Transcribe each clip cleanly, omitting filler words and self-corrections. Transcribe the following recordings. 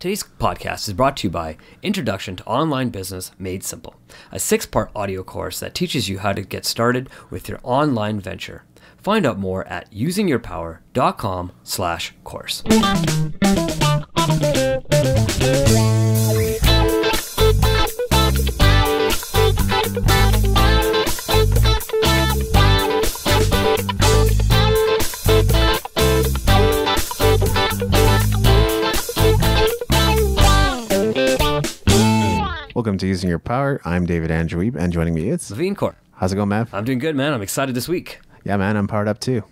Today's podcast is brought to you by Introduction to Online Business Made Simple, a 6-part audio course that teaches you how to get started with your online venture. Find out more at usingyourpower.com/course. Welcome to Using Your Power. I'm David Andrew Wiebe, and joining me is Maveen, Kaura. How's it going, Mav? I'm doing good, man. I'm excited this week. Yeah, man, I'm powered up too.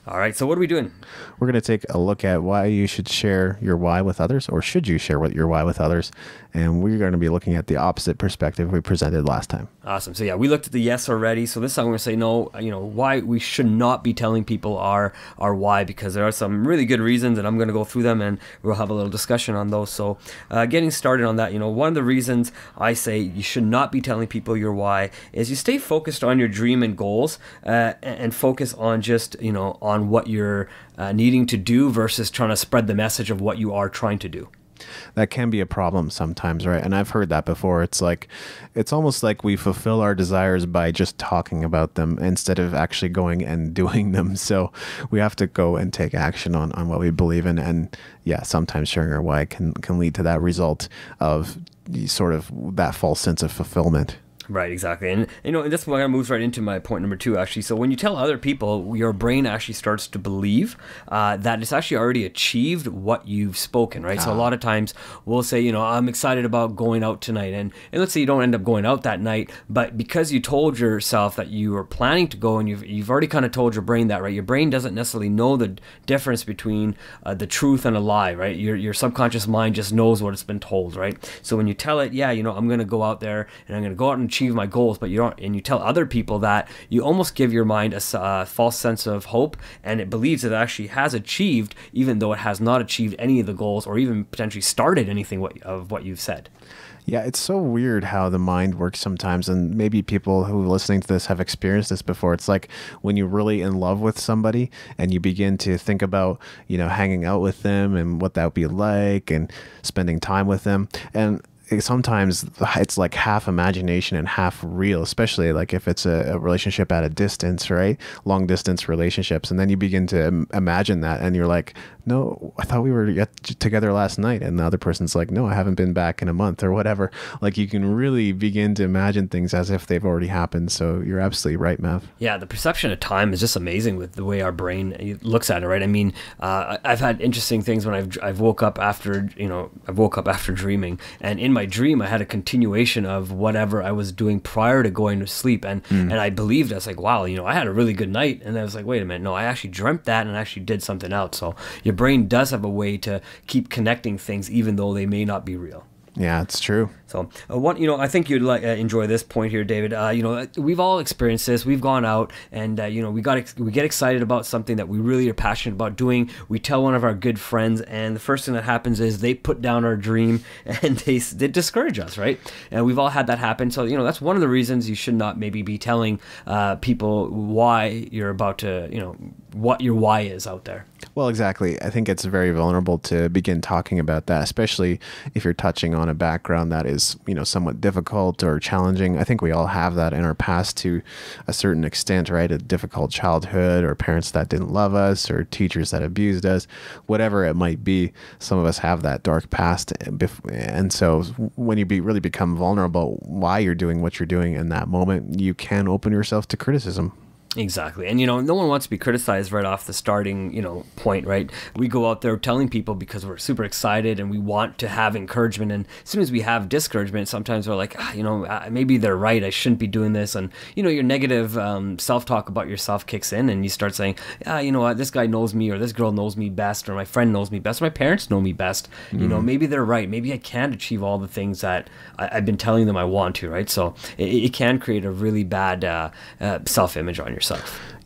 All right, so what are we doing? We're going to take a look at why you should share your why with others, or should you share your why with others? And we're going to be looking at the opposite perspective we presented last time. Awesome. So yeah, we looked at the yes already. So this time we're going to say no, why we should not be telling people our why, because there are some really good reasons, and I'm going to go through them and we'll have a little discussion on those. So getting started on that, one of the reasons I say you should not be telling people your why is you stay focused on your dream and goals and focus on just, on what you're needing to do versus trying to spread the message of what you are trying to do. That can be a problem sometimes, right? And I've heard that before. It's almost like we fulfill our desires by just talking about them instead of actually going and doing them. So we have to go and take action on what we believe in. And yeah, sometimes sharing our why can lead to that result of sort of that false sense of fulfillment. Right, exactly. And that's what moves right into my point number 2, actually. So when you tell other people, your brain actually starts to believe that it's actually already achieved what you've spoken, right? So a lot of times we'll say, I'm excited about going out tonight. And let's say you don't end up going out that night, but because you told yourself that you were planning to go and you've already kind of told your brain that, right? Your brain doesn't necessarily know the difference between the truth and a lie, right? Your subconscious mind just knows what it's been told, right? So when you tell it, yeah, I'm going to go out there and I'm going to go out and achieve my goals, but you don't, and you tell other people that, you almost give your mind a false sense of hope, and it believes that it actually has achieved, even though it has not achieved any of the goals or even potentially started anything of what you've said. Yeah, it's so weird how the mind works sometimes, and maybe people who are listening to this have experienced this before. It's like when you're really in love with somebody and you begin to think about, hanging out with them and what that would be like and spending time with them. And sometimes it's like half imagination and half real, especially like if it's a relationship at a distance, right? Long distance relationships. And then you begin to imagine that and you're like, no, I thought we were together last night. And the other person's like, no, I haven't been back in a month or whatever. Like you can really begin to imagine things as if they've already happened. So you're absolutely right, Mav. Yeah, the perception of time is just amazing with the way our brain looks at it, right? I mean, I've had interesting things when I've woke up after dreaming, and in my dream I had a continuation of whatever I was doing prior to going to sleep, and I believed, I was like, wow, I had a really good night, and I was like, wait a minute, no, I actually dreamt that and I actually did something else. So your brain does have a way to keep connecting things even though they may not be real. Yeah, it's true. So, I think you'd enjoy this point here, David. We've all experienced this. We've gone out and, we get excited about something that we really are passionate about doing. We tell one of our good friends, and the first thing that happens is they put down our dream and they discourage us, right? And we've all had that happen. So, that's one of the reasons you should not maybe be telling people why you're about to, what your why is out there. Well, exactly. I think it's very vulnerable to begin talking about that, especially if you're touching on a background that is, somewhat difficult or challenging. I think we all have that in our past to a certain extent, right? A difficult childhood, or parents that didn't love us, or teachers that abused us, whatever it might be. Some of us have that dark past. And so when you really become vulnerable why you're doing what you're doing in that moment, you can open yourself to criticism. Exactly. And, no one wants to be criticized right off the starting, point, right? We go out there telling people because we're super excited and we want to have encouragement. And as soon as we have discouragement, sometimes we're like, maybe they're right. I shouldn't be doing this. And, your negative self-talk about yourself kicks in, and you start saying, you know what, this guy knows me, or this girl knows me best, or my friend knows me best, or my parents know me best. Maybe they're right. Maybe I can't achieve all the things that I've been telling them I want to, right? So it can create a really bad self-image on yourself.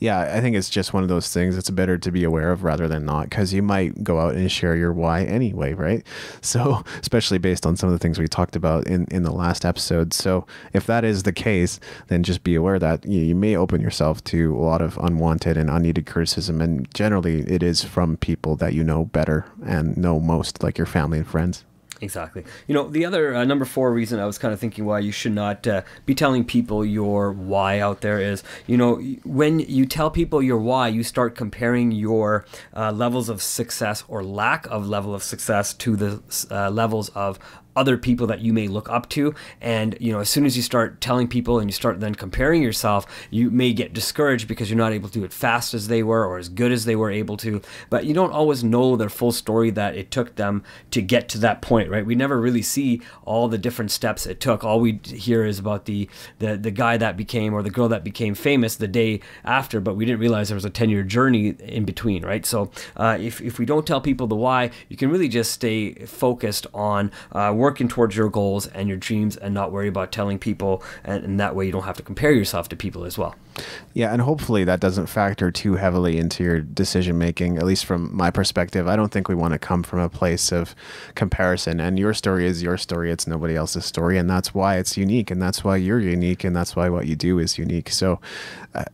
Yeah, I think it's just one of those things it's better to be aware of rather than not, because you might go out and share your why anyway, right? So especially based on some of the things we talked about in the last episode. So if that is the case, then just be aware that you may open yourself to a lot of unwanted and unneeded criticism. And generally it is from people that you know better and know most, like your family and friends. Exactly. The other number 4 reason I was kind of thinking why you should not be telling people your why out there is, when you tell people your why, you start comparing your levels of success or lack of level of success to the levels of other people that you may look up to. And as soon as you start telling people and you start then comparing yourself, you may get discouraged because you're not able to do it fast as they were or as good as they were able to. But you don't always know their full story that it took them to get to that point, right? We never really see all the different steps it took. All we hear is about the guy that became, or the girl that became famous the day after, but we didn't realize there was a 10-year journey in between, right? So if we don't tell people the why, you can really just stay focused on working towards your goals and your dreams and not worry about telling people, and that way you don't have to compare yourself to people as well. Yeah, and hopefully that doesn't factor too heavily into your decision making, at least from my perspective. I don't think we want to come from a place of comparison, and your story is your story. It's nobody else's story, and that's why it's unique, and that's why you're unique, and that's why what you do is unique. So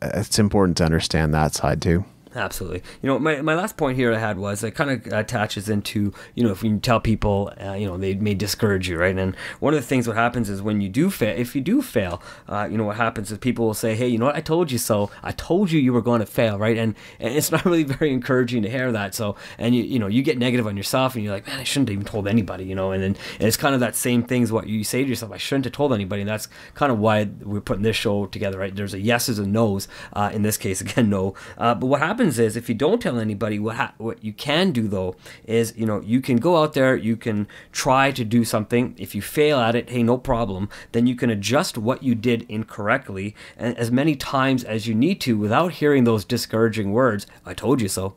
it's important to understand that side too. Absolutely. My last point here I had was it kind of attaches into, if you tell people, they may discourage you, right? And one of the things what happens is when you do fail, if you do fail, what happens is people will say, hey, I told you so. I told you were going to fail, right? And it's not really very encouraging to hear that. So, and you get negative on yourself and you're like, man, I shouldn't have even told anybody, and it's kind of that same thing as what you say to yourself, I shouldn't have told anybody. And that's kind of why we're putting this show together, right? There's a yeses and nos, in this case, again, no. But what happens is if you don't tell anybody, what you can do though is you can go out there, you can try to do something. If you fail at it, hey, no problem. Then you can adjust what you did incorrectly and as many times as you need to without hearing those discouraging words. I told you so.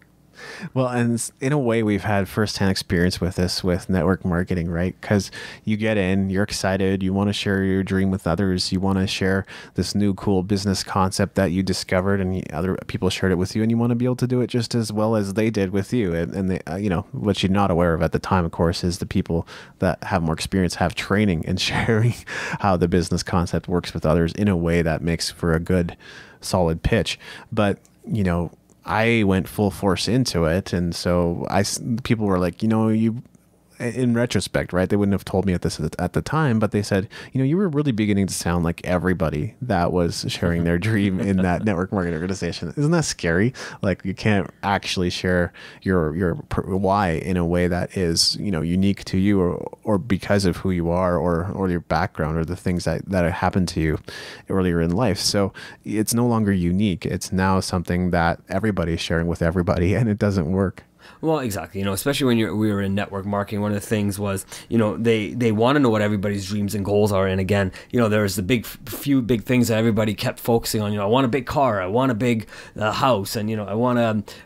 Well, and in a way, we've had firsthand experience with this with network marketing, right? Because you get in, you're excited, you want to share your dream with others, you want to share this new cool business concept that you discovered, and other people shared it with you, and you want to be able to do it just as well as they did with you. And they, what you're not aware of at the time, of course, is the people that have more experience have training in sharing how the business concept works with others in a way that makes for a good, solid pitch. But I went full force into it, and so people were like, you in retrospect, right? They wouldn't have told me at the time, but they said, you were really beginning to sound like everybody that was sharing their dream in that network marketing organization. Isn't that scary? Like you can't actually share your why in a way that is, unique to you or because of who you are or your background or the things that happened to you earlier in life. So it's no longer unique. It's now something that everybody's sharing with everybody, and it doesn't work. Well, exactly. Especially when we were in network marketing, one of the things was, they want to know what everybody's dreams and goals are. And again, there's the few big things that everybody kept focusing on. I want a big car, I want a big house, and I want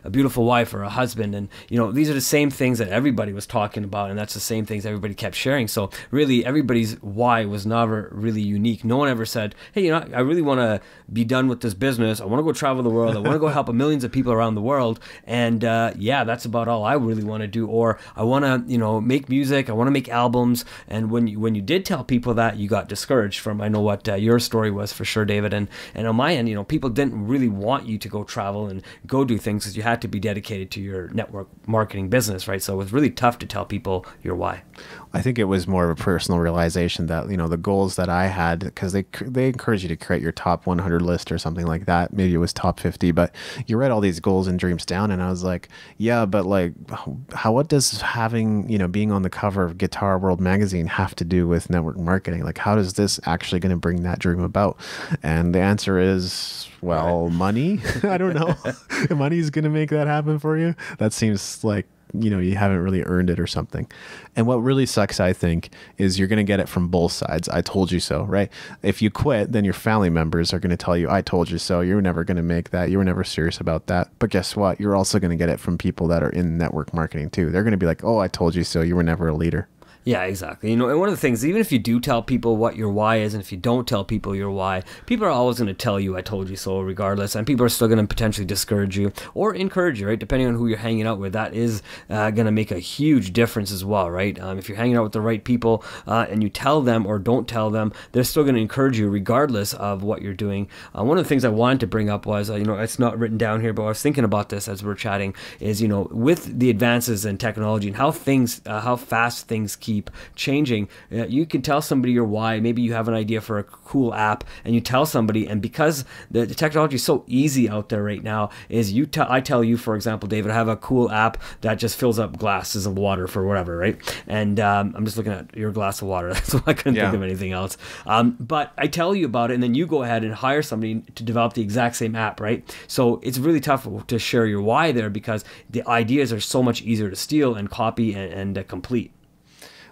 a beautiful wife or a husband. And these are the same things that everybody was talking about, and that's the same things everybody kept sharing. So really, everybody's why was never really unique. No one ever said, hey, I really want to be done with this business. I want to go travel the world. I want to go help millions of people around the world. And that's about all I really want to do. Or I want to make music, I want to make albums. And when you did tell people that, you got discouraged from, I know what your story was for sure, David. And on my end, people didn't really want you to go travel and go do things because you had to be dedicated to your network marketing business, right? So it was really tough to tell people your why. I think it was more of a personal realization that, the goals that I had, because they encourage you to create your top 100 list or something like that. Maybe it was top 50, but you write all these goals and dreams down, and I was like, yeah, but like, what does having, being on the cover of Guitar World magazine have to do with network marketing? Like, how is this actually going to bring that dream about? And the answer is, well, money. I don't know. Money is going to make that happen for you. That seems like, you haven't really earned it or something. And what really sucks, I think, is you're going to get it from both sides. I told you so, right? If you quit, then your family members are going to tell you, I told you so. You were never going to make that. You were never serious about that. But guess what? You're also going to get it from people that are in network marketing too. They're going to be like, oh, I told you so. You were never a leader. Yeah, exactly. And one of the things, even if you do tell people what your why is, and if you don't tell people your why, people are always going to tell you, I told you so, regardless. And people are still going to potentially discourage you or encourage you, right? Depending on who you're hanging out with, that is going to make a huge difference as well, right? If you're hanging out with the right people and you tell them or don't tell them, they're still going to encourage you regardless of what you're doing. One of the things I wanted to bring up was, it's not written down here, but I was thinking about this as we're chatting, is, with the advances in technology and how fast things keep keep changing. You can tell somebody your why. Maybe you have an idea for a cool app and you tell somebody, and because the technology is so easy out there right now, is I tell you, for example, David, I have a cool app that just fills up glasses of water for whatever, right? And I'm just looking at your glass of water. That's why I couldn't think of anything else. But I tell you about it, and then you go ahead and hire somebody to develop the exact same app, right? So it's really tough to share your why there, because the ideas are so much easier to steal and copy and complete.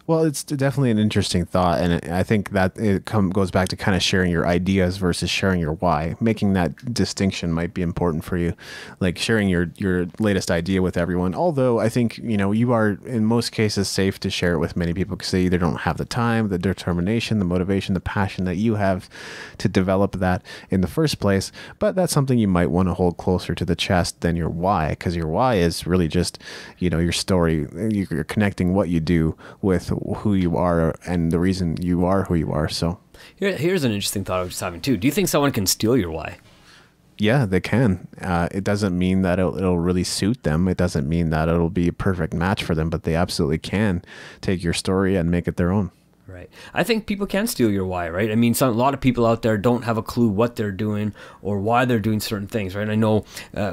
Well, it's definitely an interesting thought, and I think that it goes back to kind of sharing your ideas versus sharing your why. Making that distinction might be important for you, like sharing your latest idea with everyone. Although I think, you know, you are in most cases safe to share it with many people because they either don't have the time, the determination, the motivation, the passion that you have to develop that in the first place. But that's something you might want to hold closer to the chest than your why, because your why is really just, you know, your story. You're connecting what you do with who you are and the reason you are who you are. So here's an interesting thought I was just having too. Do you think someone can steal your why? Yeah, they can. It doesn't mean that it'll really suit them. It doesn't mean that it'll be a perfect match for them, but they absolutely can take your story and make it their own. Right. I think people can steal your why, right? I mean, a lot of people out there don't have a clue what they're doing or why they're doing certain things, right? I know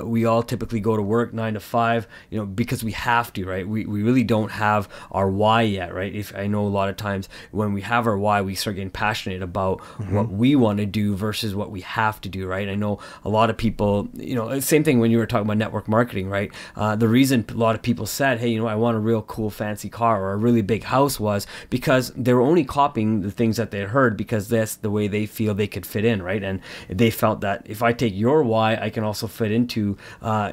we all typically go to work 9 to 5, you know, because we have to, right? We really don't have our why yet, right? I know a lot of times when we have our why, we start getting passionate about what we want to do versus what we have to do, right? I know a lot of people, you know, same thing when you were talking about network marketing, right? The reason a lot of people said, hey, you know, I want a real cool fancy car or a really big house was because they were only copying the things that they had heard because that's the way they feel they could fit in, right? And they felt that if I take your why, I can also fit into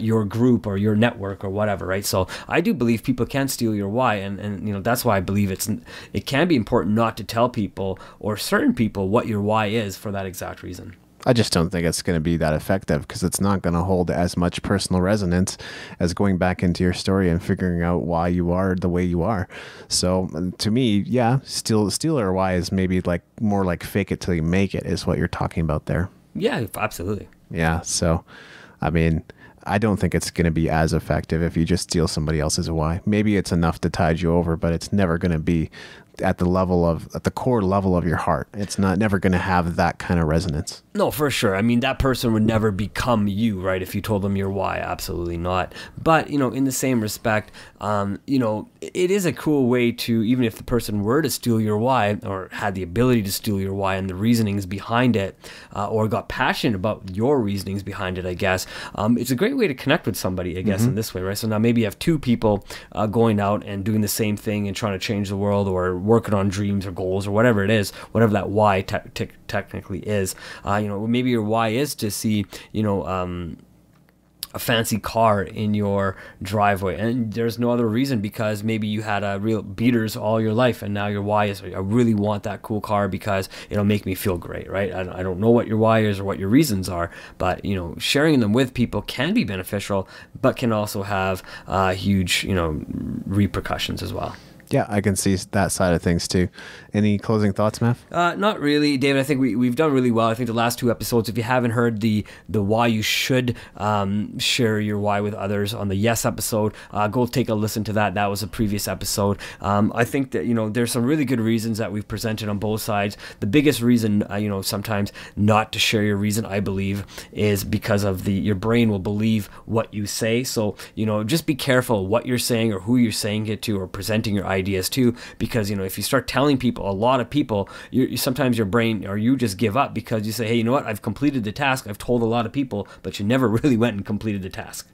your group or your network or whatever, right? So I do believe people can steal your why, and you know, that's why I believe it can be important not to tell people or certain people what your why is for that exact reason. I just don't think it's going to be that effective because it's not going to hold as much personal resonance as going back into your story and figuring out why you are the way you are. So to me, yeah, steal or why is maybe like more like fake it till you make it is what you're talking about there. Yeah, absolutely. Yeah. So, I mean, I don't think it's going to be as effective if you just steal somebody else's why. Maybe it's enough to tide you over, but it's never going to be at the core level of your heart. It's never going to have that kind of resonance. No, for sure. I mean, that person would never become you, right? If you told them your why, absolutely not. But, you know, in the same respect, you know, it is a cool way to, even if the person were to steal your why or had the ability to steal your why and the reasonings behind it, or got passionate about your reasonings behind it, I guess, it's a great way to connect with somebody, I guess, in this way, right? So now maybe you have two people going out and doing the same thing and trying to change the world or working on dreams or goals or whatever it is, whatever that why technically is. You know, maybe your why is to see, you know, a fancy car in your driveway, and there's no other reason because maybe you had a real beaters all your life, and now your why is, I really want that cool car because it'll make me feel great, right? I don't know what your why is or what your reasons are, but, you know, sharing them with people can be beneficial, but can also have huge, you know, repercussions as well. Yeah, I can see that side of things too. Any closing thoughts, Mav? Not really, David. I think we've done really well. I think the last two episodes, if you haven't heard the why you should share your why with others on the yes episode, go take a listen to that. That was a previous episode. I think that, you know, there's some really good reasons that we've presented on both sides. The biggest reason, you know, sometimes not to share your reason, I believe, is because of your brain will believe what you say. So, you know, just be careful what you're saying or who you're saying it to or presenting your ideas to, because, you know, if you start telling people, a lot of people, sometimes your brain or you just give up because you say, hey, you know what, I've completed the task, I've told a lot of people, but you never really went and completed the task.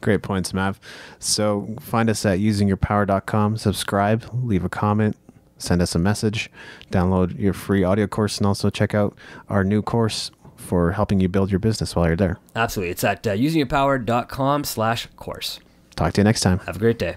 Great points, Mav. So find us at usingyourpower.com, subscribe, leave a comment, send us a message, download your free audio course, and also check out our new course for helping you build your business while you're there. Absolutely. It's at usingyourpower.com/course. Talk to you next time. Have a great day.